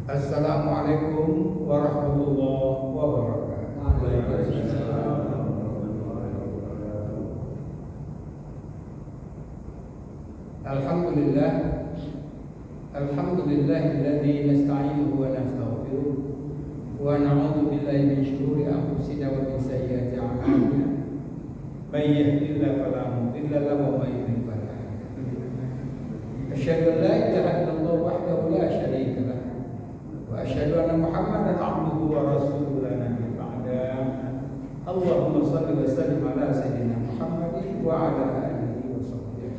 Assalamualaikum warahmatullahi wabarakatuh. Alhamdulillah, alhamdulillahilladzi nasta'inuhu wa nastaghfiruh wa na'udzu billahi min shururi anfusina wa min sayyiati a'malina. May yahdihillahu fala mudilla lahu wa may yudlil fala hadiya lahu. Asyhadu an la ilaha illallah wahdahu la syarika lahu wa asyhadu anna Muhammadan 'abduhu wa rasuluhu la nabiyya ba'da. Allahumma shalli wa sallim ala sayyidina Muhammadin wa ala alihi wa sahbihi.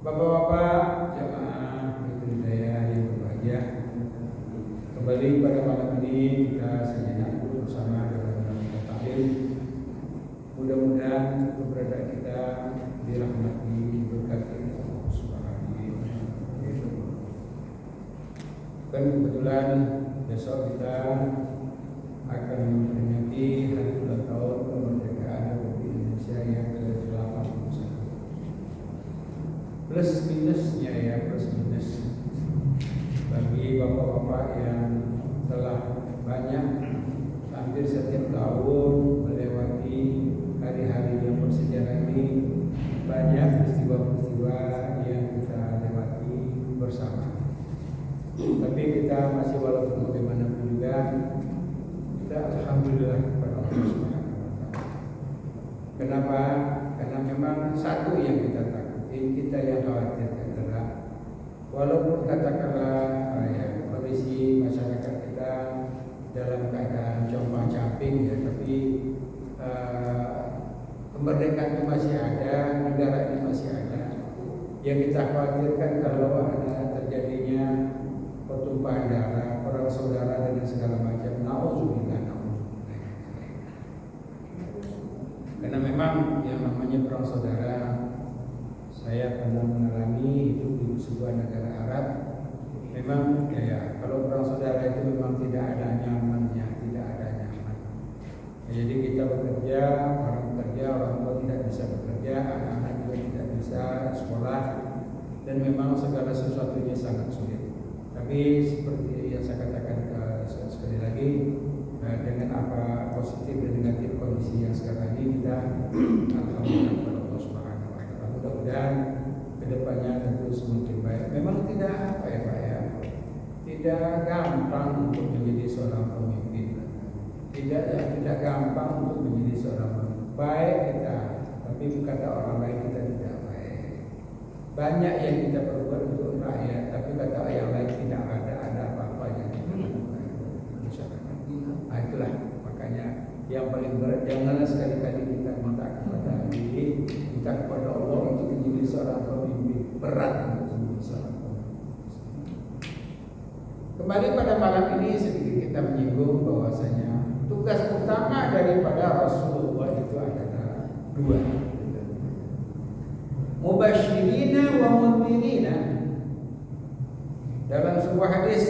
Bapak-bapak jamaah hidayah yang berbahagia, kembali pada malam ini kita sejenak bersama dalam taklim. Mudah-mudahan keberadaan kita dirahmati, diberkati Allah Subhanahu wa taala. Dan kebetulan besok kita akan memperingati hari ulang tahun kemerdekaan Republik Indonesia yang ke-81. Plus minusnya ya, plus minus bagi bapak-bapak yang telah banyak hampir setiap tahun melewati hari-hari yang bersejarah ini, banyak peristiwa-peristiwa yang kita lewati bersama. Tapi kita masih walaupun bagaimanapun juga kita alhamdulillah kepada Allah Subhanahu wa taala. Kenapa? Karena memang satu yang kita takutin, kita yang khawatir adalah walaupun katakanlah kondisi masyarakat kita dalam keadaan compang-camping ya, tapi kemerdekaan itu masih ada, negara ini masih ada. Yang kita khawatirkan kalau ada terjadinya pertumpahan darah, perang saudara dan segala macam. Nauzubillah, nauzubillah. Karena memang yang namanya perang saudara, saya pernah mengalami itu di sebuah negara Arab. Memang ya, kalau perang saudara itu memang tidak ada nyamannya, tidak ada nyaman. Jadi kita bekerja, orang tua tidak bisa bekerja, anak-anak juga tidak bisa sekolah, dan memang segala sesuatunya sangat sulit. Tapi seperti yang saya katakan sekali lagi, dengan apa positif dan negatif kondisi yang sekarang ini, kita alhamdulillah kepada Allah Subhanahu wa taala. Mudah-mudahan kedepannya tentu semakin baik. Memang tidak apa ya Pak ya, tidak gampang untuk menjadi seorang pemimpin. Tidak gampang untuk menjadi seorang pemimpin. Baik kita, tapi kata orang lain kita tidak baik. Banyak yang kita perbuat untuk rakyat, tapi kata yang lain tidak ada apa-apanya. Nah, itulah makanya yang paling berat, janganlah sekali-kali kita minta kepada diri, minta kepada Allah untuk menjadi seorang pemimpin. Berat untuk menjadi seorang pemimpin. Kembali pada malam ini sedikit kita menyinggung bahwasanya tugas utama daripada Rasulullah itu adalah dua. Mubasyirina wa mundhirina. Dalam sebuah hadis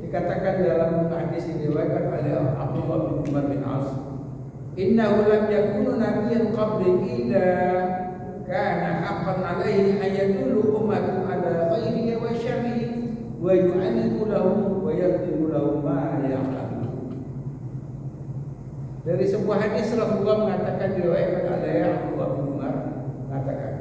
dikatakan, dalam hadis yang diriwayatkan oleh Abdullah bin Umar bin As, innahu lam yakunu nabiyyan qabli illa kana haqqan alaihi an yadullu ummatan ala khairihi wa syarrihi wa yu'allimu lahum wa yaqdimu lahum ma ya'lamun. Dari sebuah hadis Rasulullah mengatakan, diriwayatkan oleh Abdullah bin Umar mengatakan,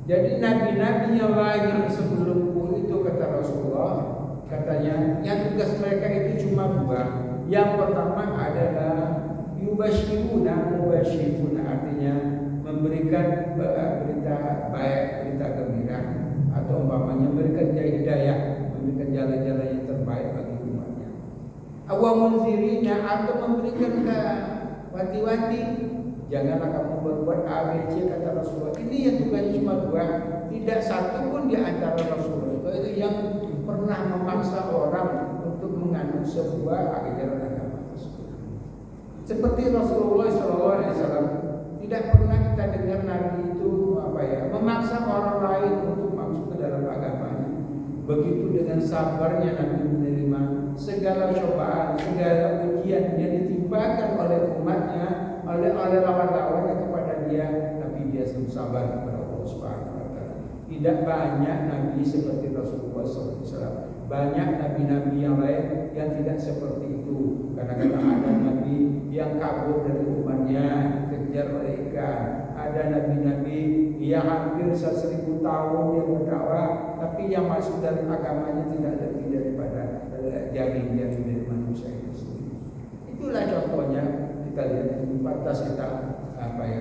jadi nabi-nabi yang lain sebelumku itu, kata Rasulullah, katanya yang tugas mereka itu cuma dua. Yang pertama adalah yubasyiruna, mubasyiruna, artinya memberikan berita baik, berita gembira, atau umpamanya memberikan hidayah, memberikan jalan-jalan yang terbaik bagi umatnya. Awamun zirina, atau memberikan wati-wati, janganlah kamu berbuat A, B, C, kata Rasulullah. Ini yang tugasnya cuma dua. Tidak satu pun di antara Rasulullah itu yang pernah memaksa orang untuk menganut sebuah ajaran agama tersebut. Seperti Rasulullah SAW, tidak pernah kita dengar Nabi itu memaksa orang lain untuk masuk ke dalam agamanya. Begitu dengan sabarnya Nabi menerima segala cobaan, segala ujian yang ditimpakan oleh umatnya, oleh lawan-lawannya kepada dia, tapi dia selalu sabar kepada Allah Subhanahu wa taala. Tidak banyak nabi seperti Rasulullah SAW. Banyak nabi-nabi yang lain yang tidak seperti itu. Kadang-kadang ada nabi yang kabur dari umatnya, dikejar mereka. Ada nabi-nabi yang hampir 1000 tahun yang berdakwah, tapi yang masuk dalam agamanya tidak lebih daripada jaring-jaring dari manusia itu sendiri. Itulah contohnya. Kita lihat ini pantas kita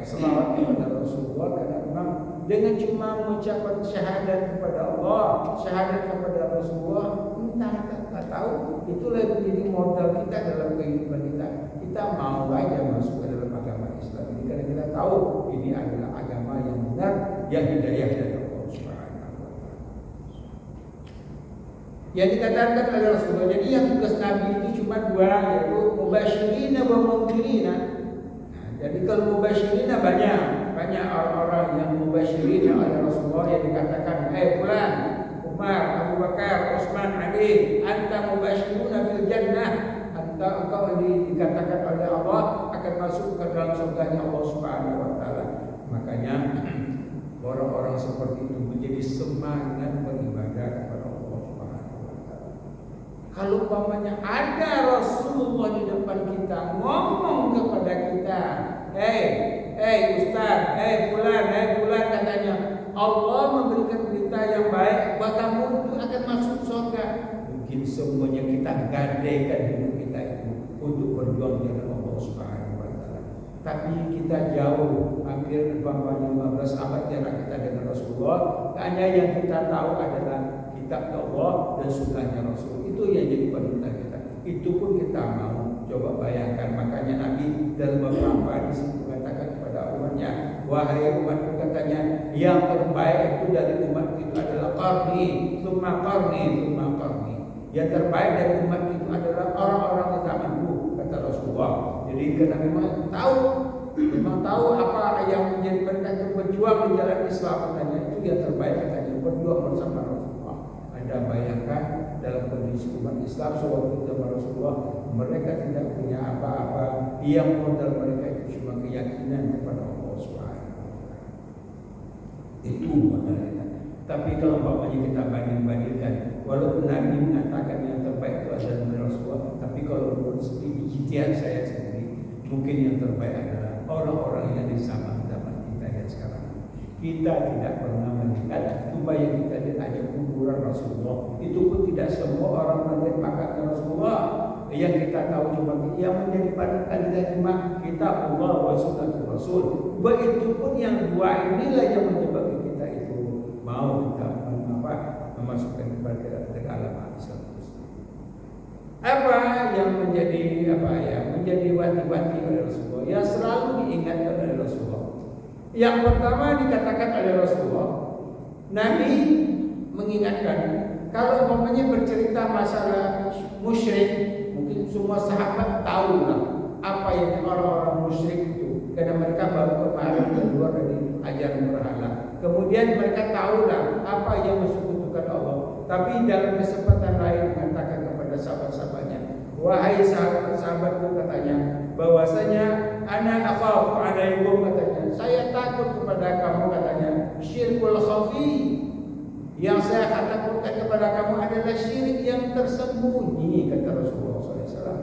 selawat kepada Rasulullah, karena memang dengan cuma mengucapkan syahadat kepada Allah, syahadat kepada Rasulullah, kita tahu itulah yang menjadi modal kita dalam kehidupan kita. Kita mau aja masuk ke dalam agama Islam ini karena kita tahu ini adalah agama yang benar, yang hidayah dari Allah Subhanahu wa taala. Yang dikatakan oleh Rasulullah, jadi yang tugas Nabi itu cuma 2, yaitu mubasyirina wa mundhirina. Jadi kalau mubasyirina banyak orang-orang yang mubasyirina oleh Rasulullah yang dikatakan, fulan, Umar, Abu Bakar, Utsman, Ali, anta mubasyiruna fil jannah. Engkau dikatakan oleh Allah akan masuk ke dalam surganya Allah Subhanahu wa taala. Makanya orang-orang seperti itu menjadi semangat beribadah kepada Allah Subhanahu wa taala. Kalau umpamanya ada Rasulullah di depan kita ngomong kepada kita, Ustaz, fulan katanya Allah memberikan berita yang baik buat kamu itu akan masuk surga. Mungkin semuanya kita gadaikan hidup kita itu untuk berjuang dengan Allah Subhanahu wa taala. Tapi kita jauh, hampir 15 abad jarak kita dengan Rasulullah. Hanya yang kita tahu adalah kitab Allah dan sunnahnya Rasul. Itu yang jadi perintah kita. Itu pun kita mau. Coba bayangkan, makanya Nabi dalam beberapa hadis mengatakan kepada umatnya, wahai umatku, katanya, yang terbaik itu dari umat itu adalah qarni, tsumma qarni, tsumma qarni. Yang terbaik dari umat itu adalah orang-orang di zamanku, kata Rasulullah. Jadi karena memang tahu apa yang menjadi mereka itu berjuang di jalan Islam, katanya itu yang terbaik, katanya berjuang bersama Rasulullah. Anda bayangkan dalam kondisi umat Islam sewaktu zaman Rasulullah, mereka tidak punya apa-apa, yang modal mereka itu cuma keyakinan kepada Allah Subhanahu wa taala. Itu modalnya. Tapi kalau bapaknya kita banding-bandingkan, walaupun Nabi mengatakan yang terbaik itu adalah Rasulullah, tapi kalau menurut ijtihad saya sendiri, mungkin yang terbaik adalah orang-orang yang di zaman kita yang sekarang. Kita tidak pernah melihat supaya kita diajak kuburan Rasulullah. Itu pun tidak semua orang melihat makam Rasulullah. Yang kita tahu cuma yang menjadi panutan kita cuma kitab Allah wa sunnatul Rasul. Begitu pun yang 2 inilah yang menyebabkan kita itu mau kita memasukkan kepada alam Islam. Apa yang menjadi wanti-wanti oleh Rasulullah, yang selalu diingatkan oleh Rasulullah. Yang pertama dikatakan oleh Rasulullah, Nabi mengingatkan kalau umpamanya bercerita masalah musyrik, mungkin semua sahabat tahu lah apa yang orang-orang musyrik itu, karena mereka baru kemarin keluar dari ajaran berhala. Kemudian mereka tahu lah apa yang mensekutukan Allah. Tapi dalam kesempatan lain mengatakan kepada sahabat-sahabatnya, wahai sahabat-sahabatku, katanya, bahwasanya ana akhafu alaikum, katanya, saya takut kepada kamu, katanya, syirkul khafi. Yang saya takutkan kepada kamu adalah syirik yang tersembunyi, kata Rasulullah SAW.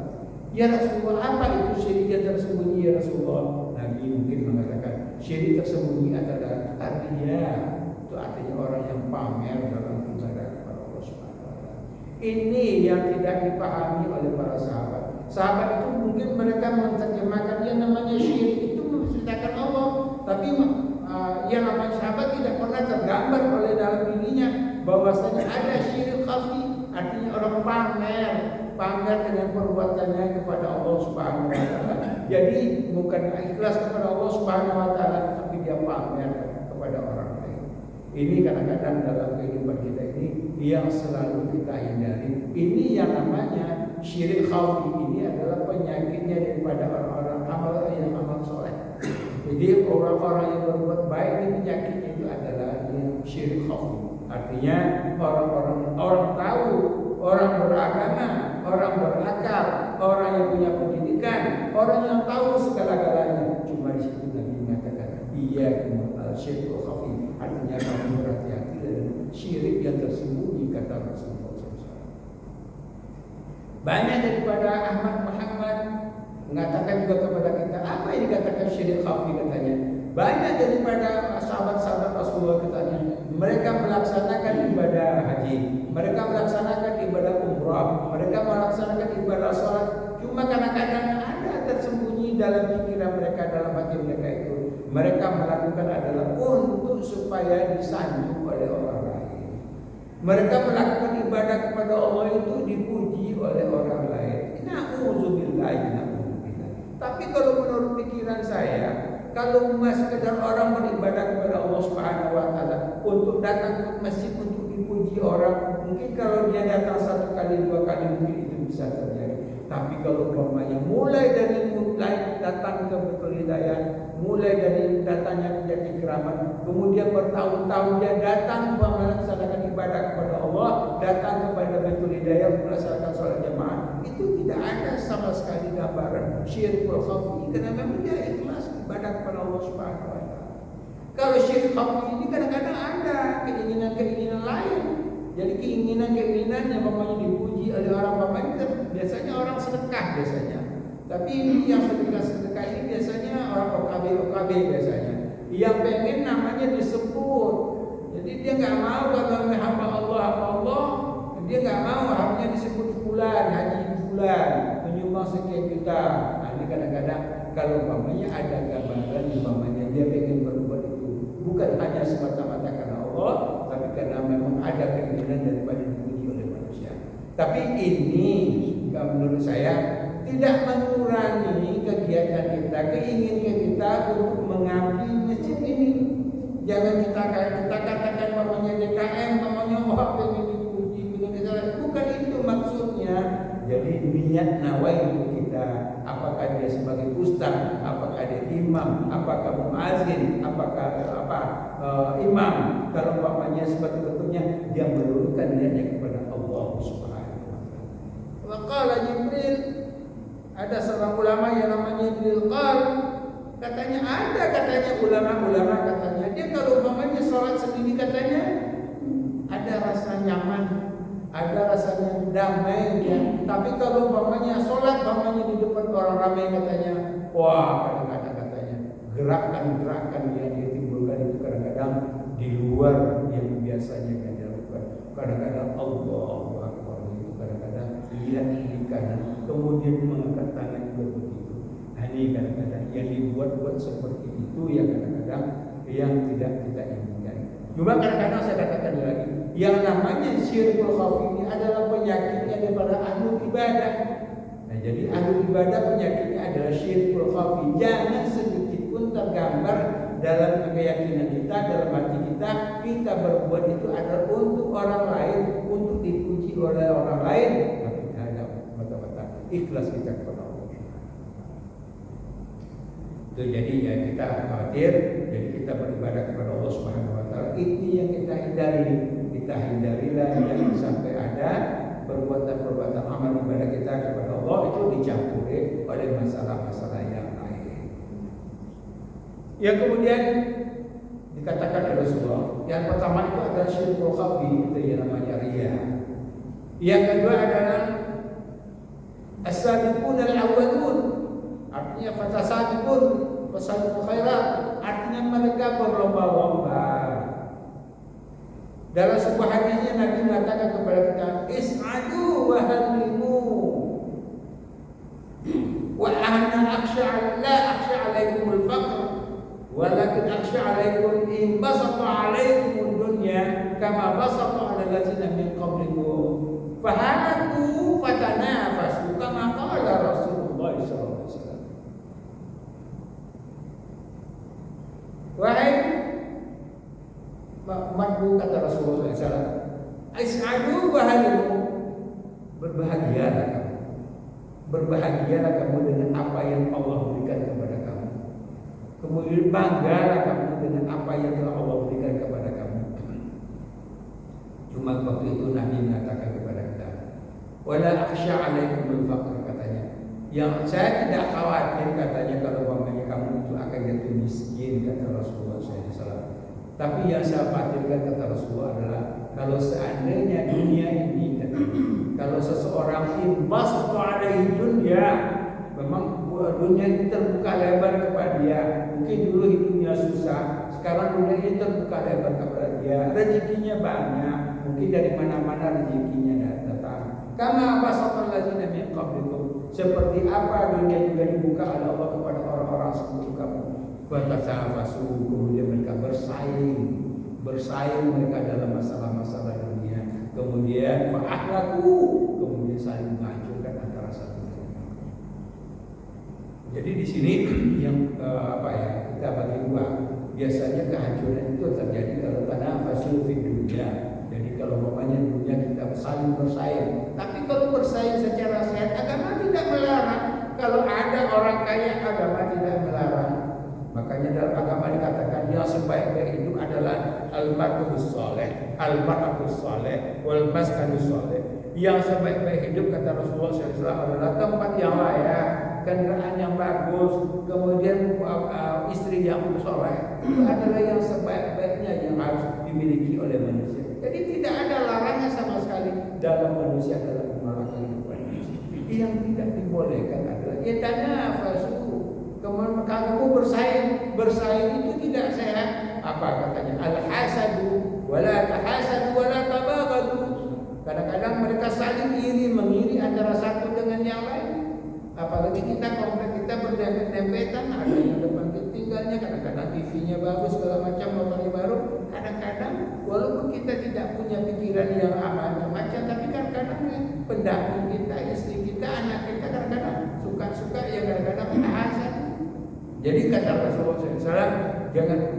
Ya Rasulullah, apa itu syirik yang tersembunyi, ya Rasulullah? Nabi mungkin mengatakan syirik tersembunyi adalah riya. Itu artinya orang yang pamer dalam ibadah kepada Allah Subhanahu wa taala. Ini yang tidak dipahami oleh para sahabat. Sahabat itu mungkin mereka menerjemahkan yang namanya syirik itu menceritakan Allah, tapi yang namanya sahabat tidak pernah tergambar oleh dalam dirinya bahwasanya ada syirik khafi, artinya orang pamer dengan perbuatannya kepada Allah Subhanahu wa taala. Jadi bukan ikhlas kepada Allah Subhanahu wa taala, tapi dia pamer kepada orang lain. Ini kadang-kadang dalam kehidupan kita ini yang selalu kita hindari. Ini yang namanya syirik khafi. Ini adalah penyakitnya daripada orang-orang amal soleh. Jadi orang-orang yang berbuat baik ini penyakitnya itu adalah yang syirik khafi. Artinya orang tahu, orang beragama, orang berakal, orang yang punya pendidikan, orang yang tahu segala-galanya. Cuma di situ Nabi mengatakan, iya syirkul khafi. Artinya kamu berhati-hati kata Rasulullah SAW. Banyak daripada Ahmad Muhammad mengatakan juga kepada kita, apa yang dikatakan syirik khafi katanya. Banyak daripada sahabat-sahabat Rasulullah katanya, mereka melaksanakan ibadah haji, mereka melaksanakan ibadah umrah, mereka melaksanakan ibadah sholat. Cuma kadang-kadang ada tersembunyi dalam pikiran mereka, dalam hati mereka itu, mereka melakukan adalah untuk supaya disanjung oleh orang lain. Mereka melakukan ibadah kepada Allah itu dipuji oleh orang lain. Na'udzubillah. Tapi kalau menurut pikiran saya, kalau sekedar orang beribadah kepada Allah Subhanahu wa taala untuk datang ke masjid untuk dipuji orang, mungkin kalau dia datang 1 kali 2 kali mungkin itu bisa terjadi. Tapi kalau umpamanya mulai datang ke Betul Hidayah, mulai dari datangnya menjadi keramat, kemudian bertahun-tahun dia datang melaksanakan ibadah kepada Allah, datang kepada Betul Hidayah melaksanakan sholat jamaah, itu tidak ada sama sekali gambaran syirkul khafi, karena memang dia ikhlas ibadah kepada Allah Subhanahu wa taala. Kalau syirik khafi ini kadang-kadang ada keinginan-keinginan lain. Jadi keinginan-keinginan yang mamanya dipuji oleh orang mamanya, biasanya orang sedekah biasanya. Tapi ini yang sedekah ini biasanya orang OKB biasanya. Yang pengen namanya disebut. Jadi dia nggak mau kalau hamba Allah, dia nggak mau hanya disebut fulan, haji fulan, menyumbang sekian juta. Nah, ini kadang-kadang kalau mamanya ada gambaran mamanya dia pengen berbuat itu, bukan hanya semata-mata karena Allah, tapi karena memang ada keinginan daripada dipuji oleh manusia. Tapi ini menurut saya tidak mengurangi kegiatan kita, keinginan kita untuk mengabdi masjid ini. Jangan kita katakan mamanya DKM, mamanya pengen dipuji, bukan itu maksudnya. Jadi niat nawaitu kita, apakah dia sebagai ustaz, apakah dia imam, apakah muazin, apakah imam, kalau umpamanya sebetulnya dia meluruskan niatnya kepada Allah Subhanahu wa taala. Wa qala Jibril, ada seorang ulama yang namanya Jibril katanya ulama katanya dia kalau umpamanya sholat sendiri katanya ada rasa nyaman, ada rasanya damai ya. Tapi kalau umpamanya sholat di depan orang ramai katanya, wah kadang-kadang katanya gerakan-gerakan yang ditimbulkan itu kadang-kadang di luar yang biasanya kan dilakukan. Kadang-kadang Allahu Akbar itu kadang-kadang lihat di kanan, kemudian mengangkat tangan juga begitu. Ini kadang-kadang yang dibuat-buat seperti itu yang kadang-kadang yang tidak kita inginkan. Cuma kadang-kadang saya katakan lagi, yang namanya syirkul khafi ini adalah penyakitnya daripada ahli ibadah. Nah, jadi ahli ibadah penyakitnya adalah syirkul khafi. Jangan sedikit pun tergambar dalam keyakinan kita, dalam hati kita berbuat itu adalah untuk orang lain, untuk dipuji oleh orang lain, tapi hanya mata-mata ikhlas kita kepada Allah. Itu jadi ya kita khawatir, jadi kita beribadah kepada Allah Subhanahu wa taala. Ini yang kita hindari. Kita hindarilah yang sampai ada perbuatan-perbuatan amal ibadah kita kepada Allah itu dicampuri oleh masalah-masalah yang lain. Yang kemudian dikatakan oleh Rasulullah, yang pertama itu adalah syirkul khafi, itu yang namanya riya. Yang kedua adalah as-sabiqun al-awwalun, artinya fasabiqun fasabiqul khairat, artinya mereka berlomba-lomba. Dalam sebuah hadisnya Nabi mengatakan kepada kita, is'adu wa halimu wa ana la akhsha alaikumul faqr walakin akhsha alaikum in basata alaikumud dunya kama basata ala allazina min qablikum fahalatu fatanafasu kama qala Rasulullah sallallahu alaihi wasallam. Wahai umatku, kata Rasulullah SAW, is'adu wa halimu, berbahagialah kamu, berbahagialah kamu dengan apa yang Allah berikan kepada kamu, kemudian banggalah kamu dengan apa yang telah Allah berikan kepada kamu. Cuma waktu itu Nabi mengatakan kepada kita, wala akhsha alaikumul faqr, katanya, yang saya tidak khawatir katanya kalau umpamanya kamu itu akan jatuh miskin, kata Rasulullah SAW. Tapi yang saya khawatirkan kata Rasulullah adalah kalau seandainya dunia ini, kalau seseorang inbasatu alaihi dunya, memang dunia ini terbuka lebar kepada dia. Mungkin dulu hidupnya susah, sekarang dunia ini terbuka lebar kepada dia. Rezekinya banyak, mungkin dari mana-mana rezekinya datang. Kama basatal ladzina min qablikum, seperti apa dunia juga dibuka oleh Allah kepada orang-orang sebelum kamu. Fatasafasu, kemudian mereka bersaing mereka dalam masalah-masalah dunia. Kemudian fa'ahlaku, kemudian saling menghancurkan antara satu dan lain. Jadi di sini yang kita bagi dua. Biasanya kehancuran itu terjadi kalau tanafasu fi dunya. Jadi kalau umpamanya dunia kita saling bersaing. Tapi kalau bersaing secara sehat, agama tidak melarang. Kalau ada orang kaya, agama tidak melarang. Makanya dalam agama dikatakan yang sebaik-baik hidup adalah al-mar'us saleh, al-mar'atus saleh, wal maskanus saleh. Yang sebaik-baik hidup kata Rasulullah SAW adalah tempat yang layak, kendaraan yang bagus, kemudian istri yang soleh. Itu adalah yang sebaik-baiknya yang harus dimiliki oleh manusia. Jadi tidak ada larangan sama sekali dalam manusia dalam menolak kehidupan. Yang tidak dibolehkan adalah ya tanafasu. Kemudian kamu bersaing itu tidak sehat. Apa katanya? Al-hasadu wala tahasadu wala tabaghadu. Kadang-kadang mereka saling mengiri antara satu dengan yang lain. Apalagi kita komplek kita berdempet-dempetan, ada yang depan tinggalnya, kadang-kadang TV-nya bagus segala macam, motornya baru. Kadang-kadang walaupun kita tidak punya pikiran yang macam-macam, tapi kadang-kadang pendamping kita, istri kita, anak kita kadang-kadang suka-suka, ya kadang-kadang kita hasad. Jadi kata Rasulullah SAW,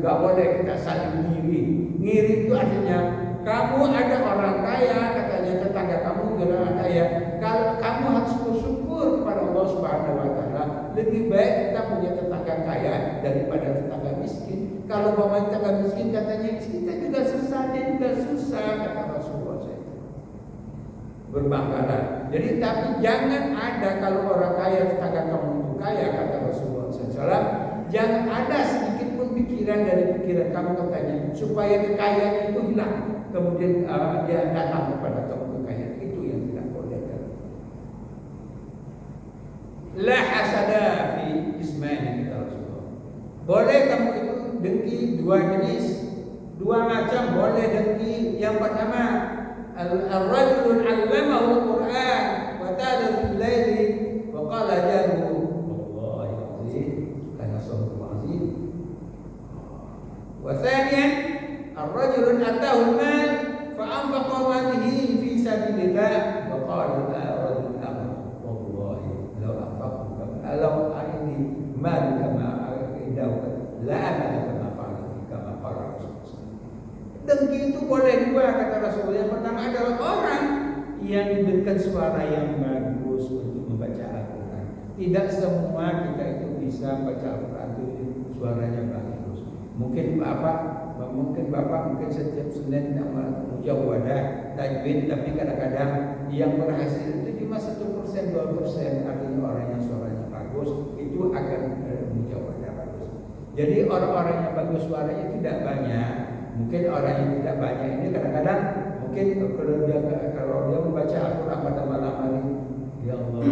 nggak boleh kita saling ngiri. Ngiri itu artinya kamu ada orang kaya, katanya tetangga kamu orang kaya. Kalau kamu harus bersyukur kepada Allah Subhanahu Wa Taala. Lebih baik kita punya tetangga kaya daripada tetangga miskin. Kalau bawa tetangga miskin katanya kita juga susah, dia juga susah, kata Rasulullah SAW. Berbanggalah. Jadi tapi jangan ada kalau orang kaya tetangga kamu itu kaya, kata Rasulullah SAW. Jangan ada sedikit pun pikiran dari pikiran kamu katanya supaya kekayaan itu hilang. Kemudian dia datang kepada kamu kekayaan, itu yang tidak boleh. La hasada fi ismani, kata Rasulullah. Boleh kamu itu dengki dua jenis, dua macam boleh dengki. Yang pertama, al-rajulun 'allamahu al-Qur'an wa ta'ala fil laili wa qala jaru wallahi azim kana sawtu azim. Wa thaniyan, ar-rajulun atahu al-mal fa anfaqa malihi fi sabilillah wa qala rajulun wallahi law anfaqtu law aini mal kama indahu la amala kama fa'ala kama qala Rasulullah. Dengki itu boleh dua, kata Rasulullah. Yang pertama adalah orang yang diberikan suara yang bagus untuk membaca Al-Quran. Tidak semua kita itu bisa baca Al-Quran itu suaranya bagus. Mungkin bapak setiap Senin mujawadah tajwid, tapi kadang-kadang yang berhasil itu cuma 1%, 2%. Artinya orang yang suaranya bagus itu akan mujawadah bagus. Jadi orang-orang yang bagus suaranya tidak banyak. Mungkin orang yang tidak banyak ini kadang-kadang mungkin kalau dia membaca Al-Quran pada malam hari, ya Allah,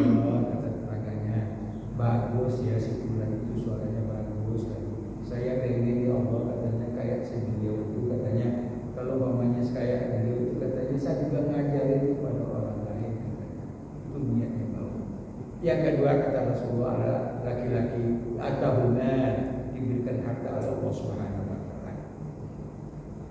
kata tetangganya, bagus ya si fulan itu suaranya bagus. Saya pengen ya Allah, katanya kayak si beliau itu, katanya kalau mamanya kayak beliau itu, katanya saya juga ngajarin kepada orang lain, katanya itu niatnya mau. Yang kedua kata Rasulullah adalah laki-laki atahunan diberikan harta oleh Allah Subhanahu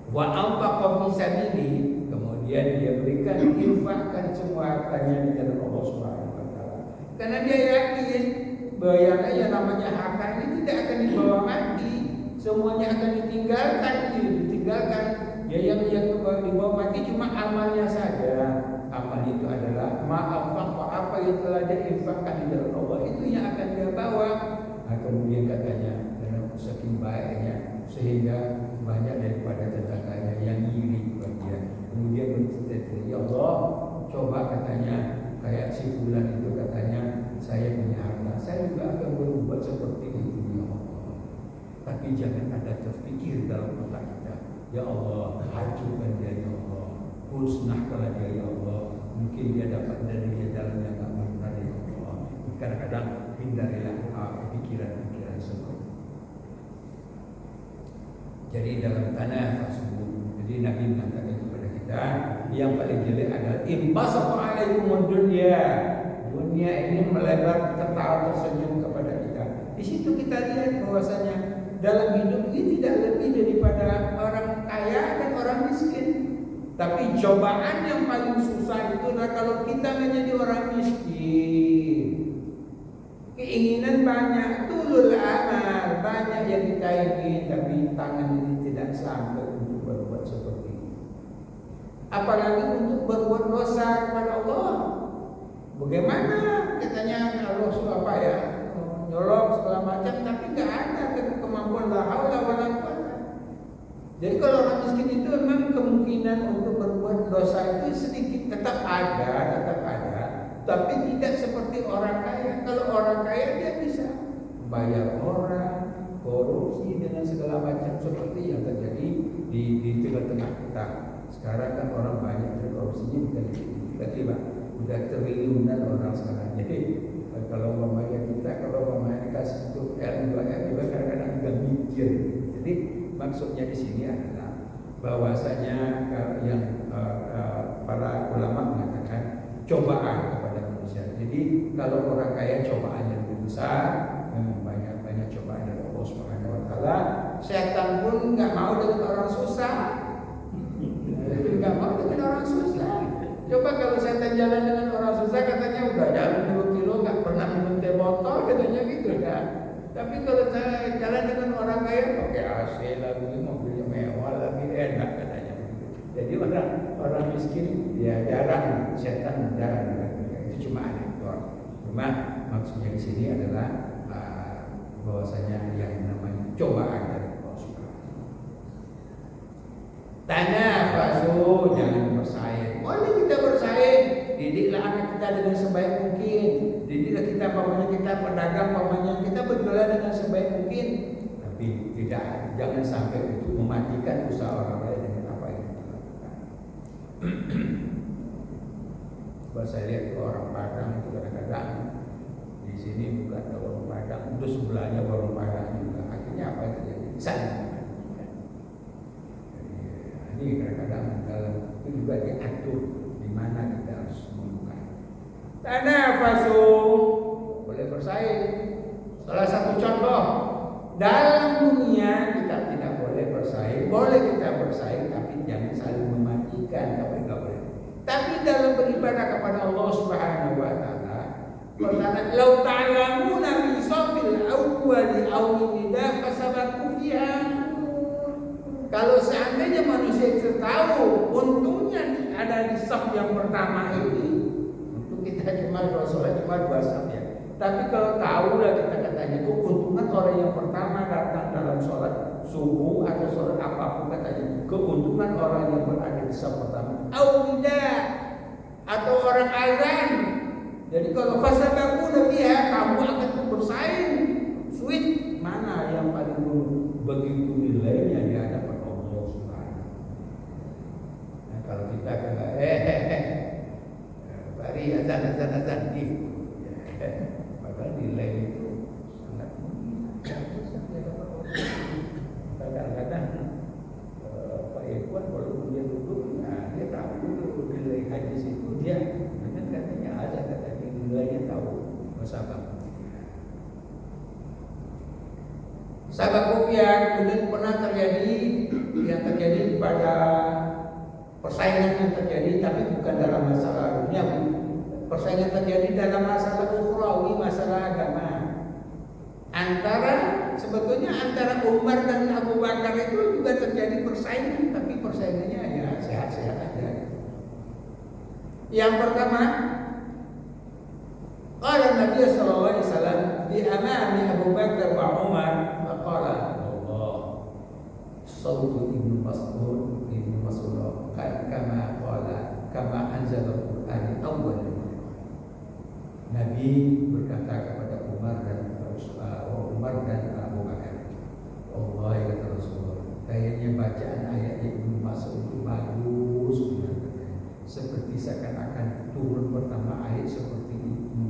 wa anfaqa fi sabili, kemudian dia berikan, infakkan semua hartanya di jalan Allah Subhanahu wa taala. Karena dia yakin bahwa yang namanya harta ini tidak akan dibawa mati, semuanya akan ditinggalkan. Ya yang dibawa mati cuma amalnya saja. Amal itu adalah ma'afaq, apa yang telah dia infakkan di jalan Allah, itu yang akan dia bawa. Nah, kemudian katanya dalam saking baiknya sehingga banyak daripada tetangganya yang iri kepada dia. Kemudian bercerita, ya Allah, coba katanya kayak si fulan itu, katanya saya punya harta, saya juga akan berbuat seperti itu ya Allah. Tapi jangan ada terpikir dalam otak kita, Ya Allah, hancurkan dia ya Allah, musnahkanlah dia ya Allah. Mungkin dia dapat dari dia jalan yang tak benar ya Allah. Kadang-kadang hindarilah pikiran-pikiran seperti itu. Jadi dalam tanah fasbuh. Jadi Nabi mengatakan kepada kita, yang paling jelek adalah imbasaqa alaikumud dunya. Dunia ini melebar tertawa tersenyum kepada kita. Di situ kita lihat bahwasanya dalam hidup ini tidak lebih daripada orang kaya dan orang miskin. Tapi cobaan yang paling susah itu adalah kalau kita menjadi orang miskin. Keinginan banyak, tulul amal, banyak yang kita ingin, tapi tangan ini tidak sampai untuk berbuat seperti ini. Apalagi untuk berbuat dosa kepada Allah. Bagaimana katanya Allah suka apa ya, nyolong segala macam, tapi nggak ada kemampuan la haula wala quwwata. Jadi kalau orang miskin itu memang kemungkinan untuk berbuat dosa itu sedikit, tetap ada, tapi tidak seperti orang kaya. Kalau orang kaya dia bisa bayar orang, korupsi dengan segala macam seperti yang terjadi di tengah-tengah kita. Sekarang kan orang banyak korupsinya bukan tiba-tiba udah triliunan orang sekarang. Jadi kalau umpamanya kasih itu R2R juga kadang-kadang juga mikir. Jadi maksudnya di sini adalah bahwasanya yang para ulama mengatakan cobaan kepada manusia. Jadi kalau orang kaya cobaan yang lebih besar, banyak cobaan dari Allah Subhanahu Wa Taala. Setan pun nggak mau dengan orang susah, nggak mau dengan orang susah. Coba kalau setan jalan dengan orang susah, katanya udah jalan 2 kilo nggak pernah minum teh botol, katanya gitu kan. Tapi kalau saya jalan dengan orang kaya, pakai AC lagi, mobilnya mewah lagi, enak katanya. Jadi orang miskin ya jarang, setan jarang. Itu cuma anekdot. Cuma maksudnya di sini adalah bahwasanya yang namanya cobaan dari Allah Subhanahu. Tanafasu, jangan bersaing. Boleh kita bersaing, didiklah anak kita dengan sebaik mungkin. Didiklah kita kita pedagang, kita berjualan dengan sebaik mungkin. Tapi jangan sampai untuk mematikan usaha orang lain dengan apa yang kita lakukan. Kalau saya lihat orang Padang itu kadang-kadang di sini bukan warung Padang, itu sebelahnya warung Padang juga. Akhirnya apa yang terjadi? Saling mematikan. Ini kadang-kadang dalam itu juga diatur di mana kita harus membuka. Tanafasu, boleh bersaing. Salah satu contoh dalam dunia kita tidak boleh bersaing. Boleh kita bersaing, tapi jangan saling mematikan. Nggak boleh. Tapi dalam beribadah kepada Allah Subhanahu Wa Taala, pertama, lau ta'lamuna fi safil awwali aw nida fasabaku fiha. Kalau seandainya manusia itu tahu untungnya ada di saf yang pertama ini, untuk kita cuma sholat cuma 2 saf ya. Tapi kalau tahu lah kita katanya itu keuntungan orang yang pertama datang dalam sholat subuh atau sholat apapun katanya, keuntungan orang yang berada di saf pertama. Aulida atau orang azan. Jadi kalau fasabaku fiha, kamu akan bersaing. Sweet mana yang paling dulu begitu nilainya di hadapan Allah Subhanahu. Nah, kalau kita kata bari azan gitu. Padahal nilai itu sangat kadang-kadang Pak Irwan walaupun dia duduk, dia tahu dulu nilai hadis itu dia katanya ada katanya nilainya tahu masalah. Sahabat Kufiah kemudian pernah terjadi pada persaingan yang terjadi, tapi bukan dalam masalah dunia. Persaingan terjadi dalam masalah ukhrawi, masalah agama. Sebetulnya antara Umar dan Abu Bakar itu juga terjadi persaingan, tapi persaingannya ya sehat-sehat aja. Yang pertama, qala Nabi sallallahu alaihi wasallam di amami Abu Bakar wa Umar, qala Allah sautu ibnu Mas'ud kama anzala al-Qur'an awwal. Nabi berkata kepada Umar dan Abu Bakar, Allah ya kata Rasulullah, kayaknya bacaan ayat seperti seakan-akan turun pertama ayat seperti itu.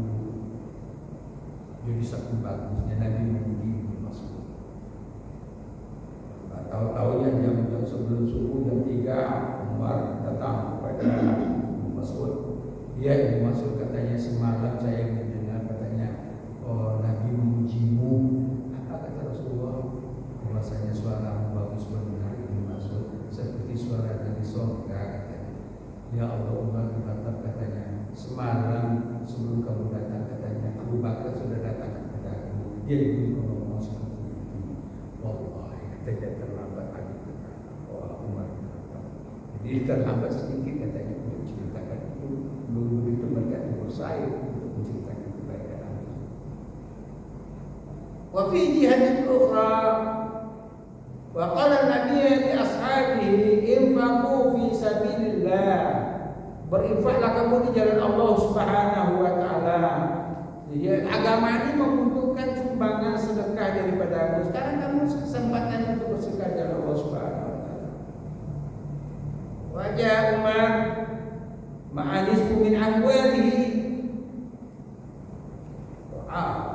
Jadi saking bagusnya Nabi memuji Ibnu Mas'ud. Tahu-tahunya jam sebelum subuh jam 3 Umar datang kepada Ibnu Mas'ud. Ya Ibnu Mas'ud, katanya semalam saya mendengar katanya Nabi memujimu. Apa kata Rasulullah? Rasanya suara bagus benar Ibnu Mas'ud, seperti suara dari surga katanya. Ya Allah, Umar berkata katanya, semalam sebelum kamu datang katanya Abu Bakar sudah datang kepada aku. Dia ngomong seperti itu. Wallahi katanya terlambat lagi berkata. Umar berkata. Jadi terlambat sedikit katanya untuk menceritakan itu. Belum begitu mereka bersaing untuk menceritakan kebaikan Allah. Wa fi jihadin ukhra wa qala Nabi li ashabihi infaqu fi sabilillah. Berinfaklah kamu di jalan Allah Subhanahu wa taala. Jadi agama ini membutuhkan sumbangan sedekah daripadamu. Sekarang kamu kesempatan untuk bersedekah jalan Allah Subhanahu wa taala. Wajah Umar ma'anis min amwalihi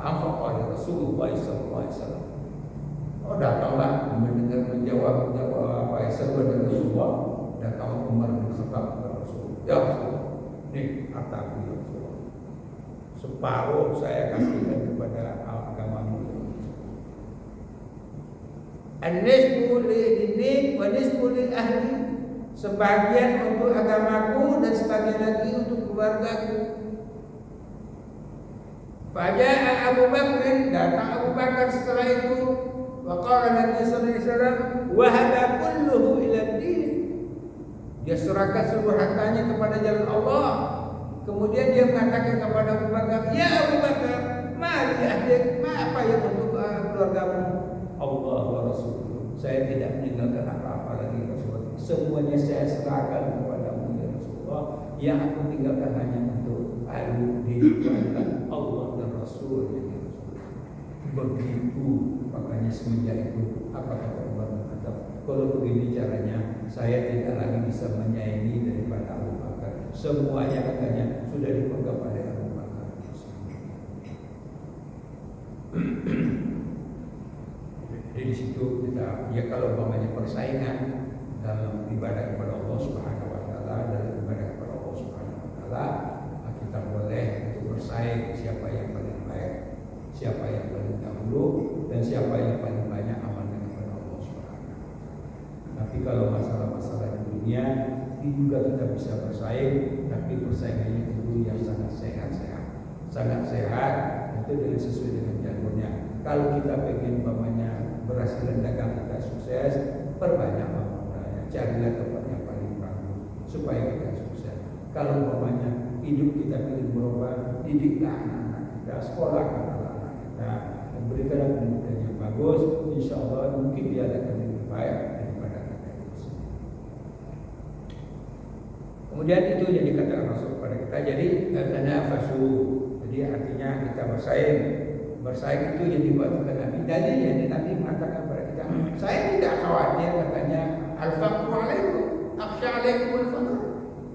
anfaqa Rasulullah sallallahu alaihi wasallam. Datanglah menjawab apa Rasulullah dan Rasulullah. Datang Umar bin Khattab kepada Rasulullah. Ya Rasulullah, nih hartaku ya Rasulullah. Separuh saya kasihkan kepada agamamu. An-nisbu lid-din wa nisbu lil ahli. Sebagian untuk agamaku dan sebagian lagi untuk keluargaku. Faja'a Abu Bakr, datang Abu Bakar setelah itu. Wa qala Nabi sallallahu alaihi wasallam wa hada kulluhu ila ad-din. Dia serahkan seluruh hartanya kepada jalan Allah. Kemudian dia mengatakan kepada Abu Bakar, "Ya Abu Bakar, mali ahlik, apa yang untuk keluargamu?" Allah wa Rasul. Saya tidak meninggalkan apa-apa lagi Rasulullah. Semuanya saya serahkan kepadamu ya Rasulullah. Yang aku tinggalkan hanya untuk Allah dan Rasul ya Rasulullah. Begitu makanya semenjak itu apa kata Umar berkata, kalau begini caranya saya tidak lagi bisa menyaingi daripada Abu Bakar. Semuanya katanya sudah dipegang oleh Abu Bakar. Jadi di situ kita, ya kalau umpamanya persaingan dalam ibadah kepada Allah Subhanahu wa taala, dalam ibadah kepada Allah Subhanahu wa taala, kita boleh untuk bersaing siapa yang paling baik, siapa yang paling dahulu, dan siapa yang paling banyak amalnya kepada Allah Subhanahu wa taala. Tapi kalau masalah-masalah di dunia, ini juga kita bisa bersaing, tapi persaingannya itu yang sangat sehat, itu dengan sesuai dengan jalurnya. Kalau kita pengen umpamanya berhasil dagang kita sukses, perbanyak modalnya, carilah tempat yang paling bagus supaya kita sukses. Kalau umpamanya hidup kita ingin berubah, didiklah anak-anak kita, sekolahkan anak-anak kita, dan berikanlah pendidikan yang bagus. Insya Allah mungkin dia akan lebih baik daripada kita itu. Kemudian itu yang dikatakan Rasul kepada kita. Jadi tanafasu, jadi artinya kita bersaing. Bersaing itu yang dibuat oleh Nabi. Dalilnya Nabi mengatakan kepada kita, saya tidak khawatir katanya al-faqru alaikum, akhsha alaikum al-faqr.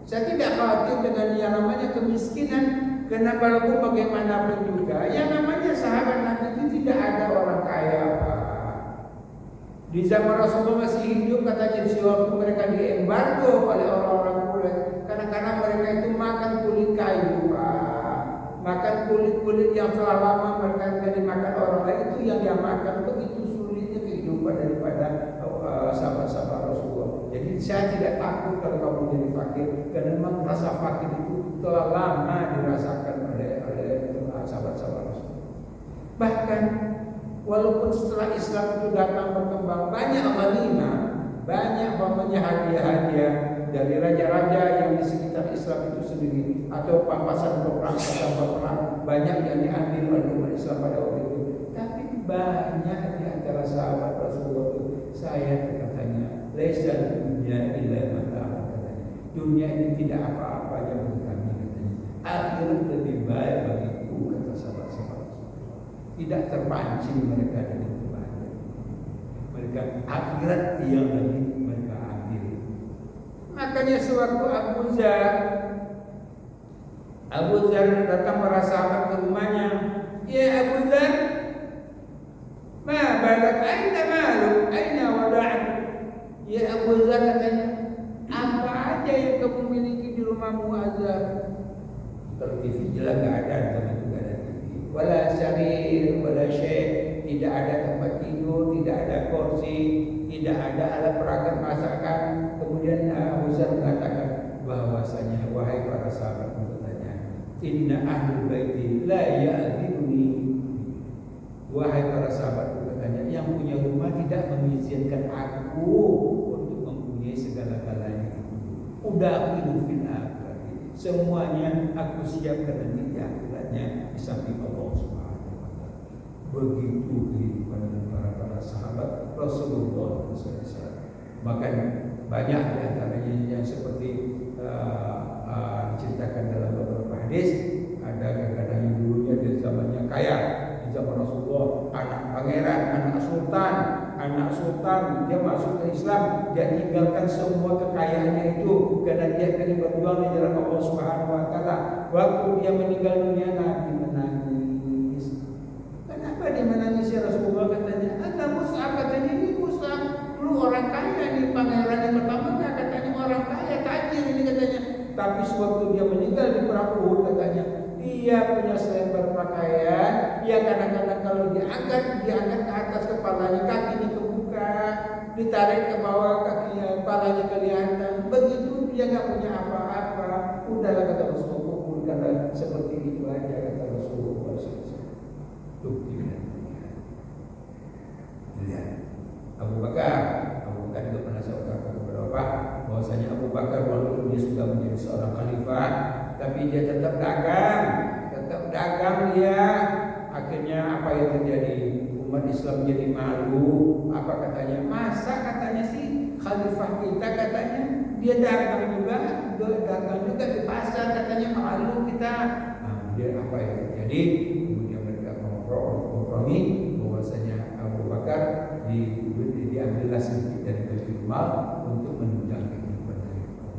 Saya tidak khawatir dengan yang namanya kemiskinan, karena walaupun bagaimanapun juga yang namanya sahabat Nabi itu tidak ada orang kaya. Di zaman Rasulullah masih hidup katanya, di waktu mereka diembargo oleh orang-orang Quraisy, kadang-kadang mereka itu makan kulit kayu, makan kulit-kulit yang telah lama mereka tidak dimakan orang lain, itu yang dia makan. Begitu sulitnya kehidupan daripada sahabat-sahabat Rasulullah. Jadi saya tidak takut kalau kamu jadi fakir, karena memang rasa fakir itu telah lama dirasakan oleh sahabat-sahabat Rasulullah. Bahkan walaupun setelah Islam itu datang berkembang, banyak ghanimah, banyak hadiah-hadiah dari raja-raja yang di sekitar Islam itu sendiri, atau pampasan perang, banyak yang diambil oleh umat Islam pada waktu itu. Tapi banyak di antara sahabat Rasulullah itu, saya katanya, laisa dunya illa mata'un katanya. Dunia ini tidak apa-apa yang bagi kami katanya. Akhirat lebih baik bagiku kata sahabat-sahabat Rasulullah. Tidak terpancing mereka dengan kebahagiaan. Mereka akhirat yang lebih mereka ambil. Makanya sewaktu Abu Dzar datang para sahabat ke rumahnya, ya Abu Dzar, ma balak, aina maluk, aina wada'at. Ya Abu Dzar katanya, apa aja yang kamu miliki di rumahmu Azhar? Kalau TV jelas nggak ada, tapi juga ada TV. Wala syarir, wala syekh, tidak ada tempat tidur, tidak ada kursi, tidak ada alat peragam masakan. Kemudian Abu Dzar mengatakan bahwasanya wahai para sahabat bertanya, inna ahlul baiti la ya'dhibuni. Wahai para sahabat bertanya, yang punya rumah tidak mengizinkan aku untuk mempunyai segala-galanya. Udah hidup fil akhirah. Semuanya aku siapkan nanti di akhiratnya di samping Allah Subhanahu wa taala. Begitu kehidupan para sahabat Rasulullah SAW. Bahkan banyak di antaranya yang seperti diceritakan dalam beberapa hadis. Ada kadang-kadang yang dulunya di zamannya kaya, di zaman Rasulullah, anak pangeran, anak sultan, dia masuk ke Islam, dia tinggalkan semua kekayaannya itu karena dia ingin berjuang di jalan Allah Subhanahu wa taala. Waktu dia meninggal dunia, Nabi menangis. Kenapa dia menangis ya Rasulullah? Katanya, "Anta Mus'ab," katanya, ini Mus'ab, lu orang kaya nih, pangeran yang pertama katanya orang kaya, tajir ini katanya. Tapi sewaktu dia meninggal di perang Uhud katanya, dia punya selembar pakaian yang kadang-kadang kalau diangkat ke atas kepalanya, kakinya kebuka, ditarik ke bawah, kakinya, kepalanya kelihatan. Begitu dia nggak punya apa-apa. Udahlah kata Rasulullah, karena seperti itu aja kata Rasulullah. Tuh lihat Abu Bakar juga pernah saya utarakan kepada Bapak bahwasanya Abu Bakar walaupun dia sudah menjadi seorang khalifah, tapi dia tetap dagang dia. Akhirnya apa yang terjadi? Umat Islam jadi malu. Apa katanya? Masa katanya sih khalifah kita katanya dia dagang juga di pasar, katanya malu kita. Kemudian apa yang terjadi? Kemudian mereka kompromi bahwasanya Abu Bakar diambillah sedikit dari Baitul Mal untuk menunjang kehidupan dari kaum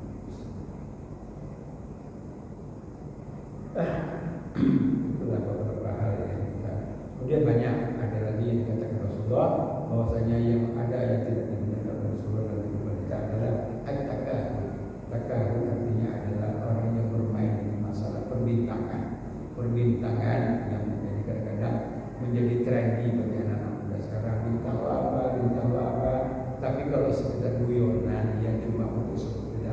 itulah beberapa hal yang kita. Kemudian banyak ada lagi yang dikatakan Rasulullah bahwasanya yang ada yang tidak dibenarkan Rasulullah dalam kehidupan kita adalah at-takahur. Takahur artinya adalah orang yang bermain dengan masalah perbintangan yang menjadi kadang-kadang menjadi trendy bagi anak-anak muda sekarang. Bintang apa, tapi kalau sekedar guyonan yang cuma untuk sekedar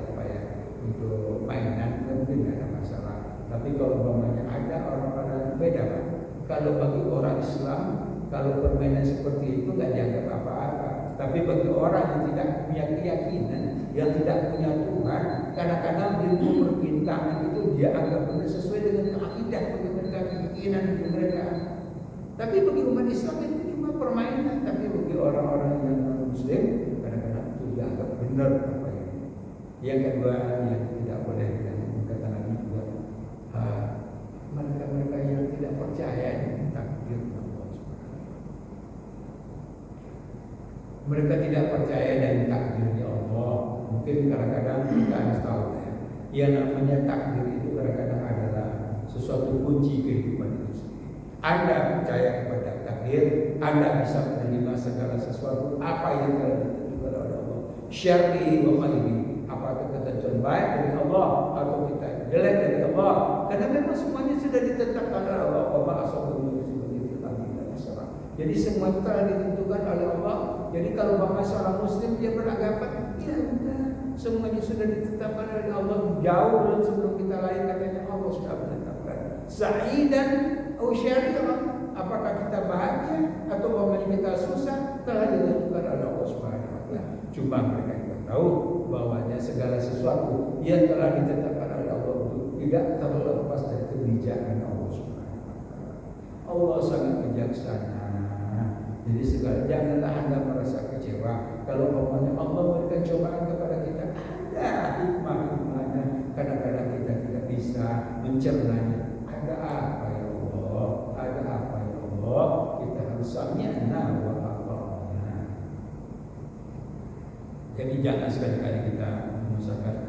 untuk mainan mungkin tidak ada masalah. Tapi kalau umpamanya ada orang-orang beda Pak. Kalau bagi orang Islam, kalau permainan seperti itu nggak dianggap apa-apa. Tapi bagi orang yang tidak punya keyakinan, yang tidak punya Tuhan, kadang-kadang ilmu perbintangan itu dia anggap benar sesuai dengan akidah mereka, keyakinan mereka. Tapi bagi umat Islam itu cuma permainan. Tapi bagi orang-orang yang non-Muslim, kadang-kadang itu dianggap benar apa ini. Yang kedua yang tidak boleh yang kata Nabi juga, mereka yang tidak percaya dengan takdir Allah. Mereka tidak percaya dengan takdirnya Allah. Mungkin kadang-kadang kita harus tahu ya. Yang namanya takdir itu kadang-kadang adalah sesuatu kunci kehidupan itu sendiri. Anda percaya kepada takdir, Anda bisa menerima segala sesuatu apa yang telah ditentukan oleh Allah. Syar'i wa khairi. Apakah ketentuan baik dari Allah atau kita jelek dari Allah? Karena memang semuanya sudah ditetapkan oleh Allah. Wa asabahu seperti itu tadi dan masalah. Jadi semua telah ditentukan oleh Allah. Jadi kalau bangsa seorang Muslim dia beranggapan, ya udah semuanya sudah ditetapkan oleh Allah jauh sebelum kita lahir, katanya Allah sudah menetapkan. Sa'idan atau syari'ah, apakah kita bahagia atau bagaimana kita susah, telah ditentukan oleh Allah Subhanahu wa taala. Cuma mereka tidak tahu bahwanya segala sesuatu yang telah ditetapkan oleh Allah itu tidak terlepas dari kebijakan Allah Subhanahu wa taala. Allah sangat bijaksana. Jadi janganlah Anda merasa kecewa kalau umpamanya Allah memberikan cobaan kepada kita. Ada hikmah-hikmahnya. Kadang-kadang kita tidak bisa mencernanya. Ada apa ya Allah? Ada apa ya Allah? Kita harus sami'na wa ata'na. Jadi jangan sekali-kali kita menyusahkan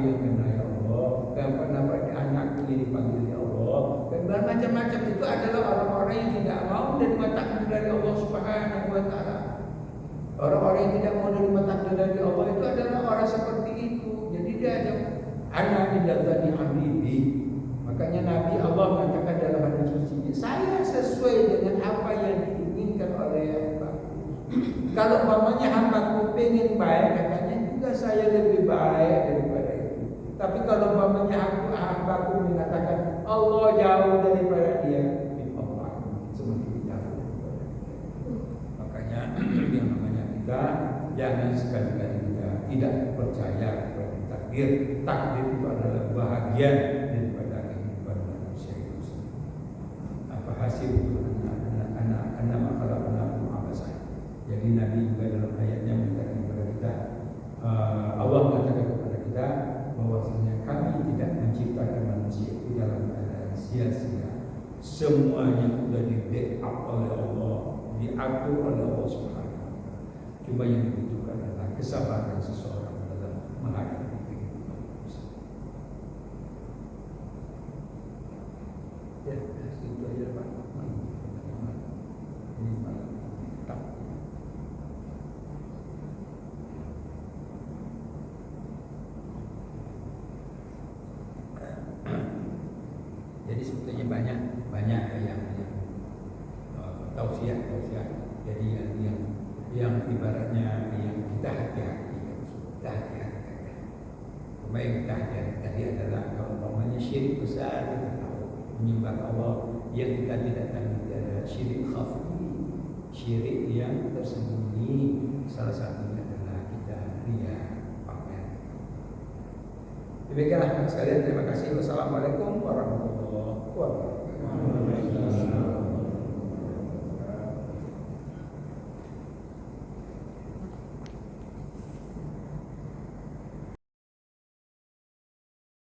yang kenal ya Allah, kenapa anakku yang dipanggil ya Allah, dan bermacam-macam. Itu adalah orang-orang yang tidak mau menerima takdir dari Allah Subhanahu wa Ta'ala. Orang-orang yang tidak mau menerima takdir dari Allah itu adalah orang seperti itu. Jadi dia ada anak idzati habibi. Makanya Nabi Allah mengatakan dalam hadis suci, saya sesuai dengan apa yang diinginkan oleh hambaku. Kalau umpamanya hambaku pengen baik, katanya juga saya lebih baik daripada itu. Tapi kalau umpamanya hambaku mengatakan Allah jauh daripada dia, Allah semakin jauh daripada dia. Makanya yang namanya kita jangan sekali-kali kita tidak percaya kepada takdir. Takdir itu adalah bahagian daripada kehidupan manusia itu sendiri. Apa hasil anak makalah apa saya. Jadi Nabi juga dalam ayatnya mengatakan kepada kita, Allah mengatakan kepada kita bahwasanya kami tidak menciptakan manusia itu dalam keadaan sia-sia. Semuanya sudah di-backup oleh Allah, diatur oleh Allah Subhanahu wa Ta'ala. Cuma yang dibutuhkan adalah kesabaran seseorang dalam menghadapi kehidupan manusia. Ya, itu aja Pak. Ini malam. Jadi sebetulnya banyak yang tausiah. Jadi yang ibaratnya yang kita hati-hati. Yang kita hati-hati tadi adalah kalau umpamanya syirik besar kita tahu menyembah Allah, yang kita tidak tahu adalah syirik khafi, syirik yang tersembunyi. Salah satunya adalah kita riya, pamer. Demikianlah sekalian, terima kasih. Wassalamualaikum warahmatullahi wabarakatuh.